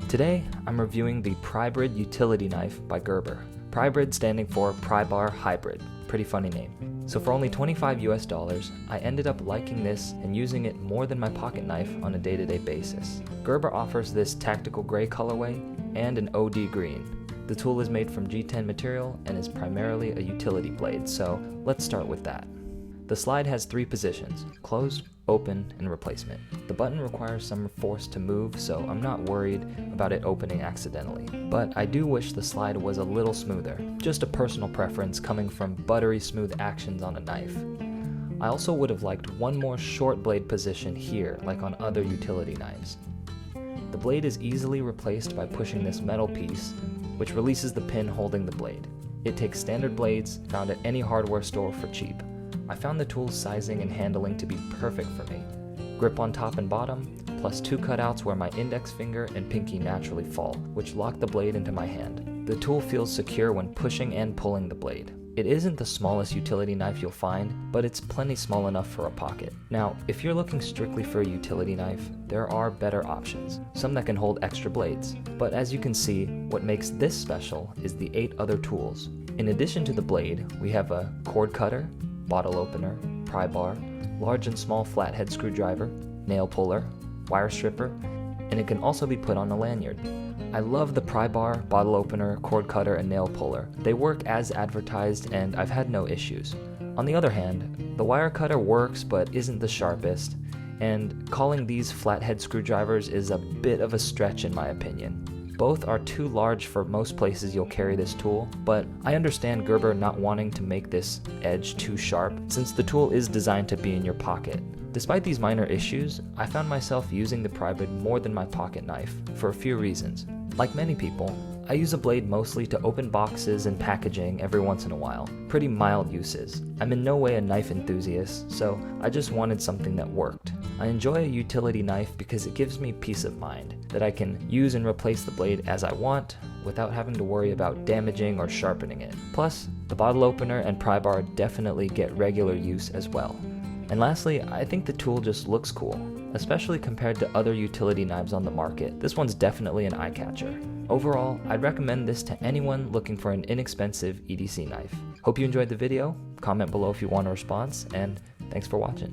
Today, I'm reviewing the Prybrid utility knife by Gerber. Prybrid standing for Prybar Hybrid. Pretty funny name. So for only $25 I ended up liking this and using it more than my pocket knife on a day-to-day basis. Gerber offers this tactical gray colorway and an OD green. The tool is made from G10 material and is primarily a utility blade, so let's start with that. The slide has 3 positions: closed, open, and replacement. The button requires some force to move, so I'm not worried about it opening accidentally. But I do wish the slide was a little smoother, just a personal preference coming from buttery smooth actions on a knife. I also would have liked one more short blade position here, like on other utility knives. The blade is easily replaced by pushing this metal piece, which releases the pin holding the blade. It takes standard blades found at any hardware store for cheap. I found the tool's sizing and handling to be perfect for me. Grip on top and bottom, plus 2 cutouts where my index finger and pinky naturally fall, which lock the blade into my hand. The tool feels secure when pushing and pulling the blade. It isn't the smallest utility knife you'll find, but it's plenty small enough for a pocket. Now, if you're looking strictly for a utility knife, there are better options, some that can hold extra blades. But as you can see, what makes this special is the 8 other tools. In addition to the blade, we have a cord cutter, bottle opener, pry bar, large and small flathead screwdriver, nail puller, wire stripper, and it can also be put on a lanyard. I love the pry bar, bottle opener, cord cutter, and nail puller. They work as advertised and I've had no issues. On the other hand, the wire cutter works but isn't the sharpest, and calling these flathead screwdrivers is a bit of a stretch in my opinion. Both are too large for most places you'll carry this tool, but I understand Gerber not wanting to make this edge too sharp since the tool is designed to be in your pocket. Despite these minor issues, I found myself using the Prybrid more than my pocket knife for a few reasons. Like many people, I use a blade mostly to open boxes and packaging every once in a while. Pretty mild uses. I'm in no way a knife enthusiast, so I just wanted something that worked. I enjoy a utility knife because it gives me peace of mind, that I can use and replace the blade as I want without having to worry about damaging or sharpening it. Plus, the bottle opener and pry bar definitely get regular use as well. And lastly, I think the tool just looks cool, especially compared to other utility knives on the market. This one's definitely an eye-catcher. Overall, I'd recommend this to anyone looking for an inexpensive EDC knife. Hope you enjoyed the video. Comment below if you want a response, and thanks for watching.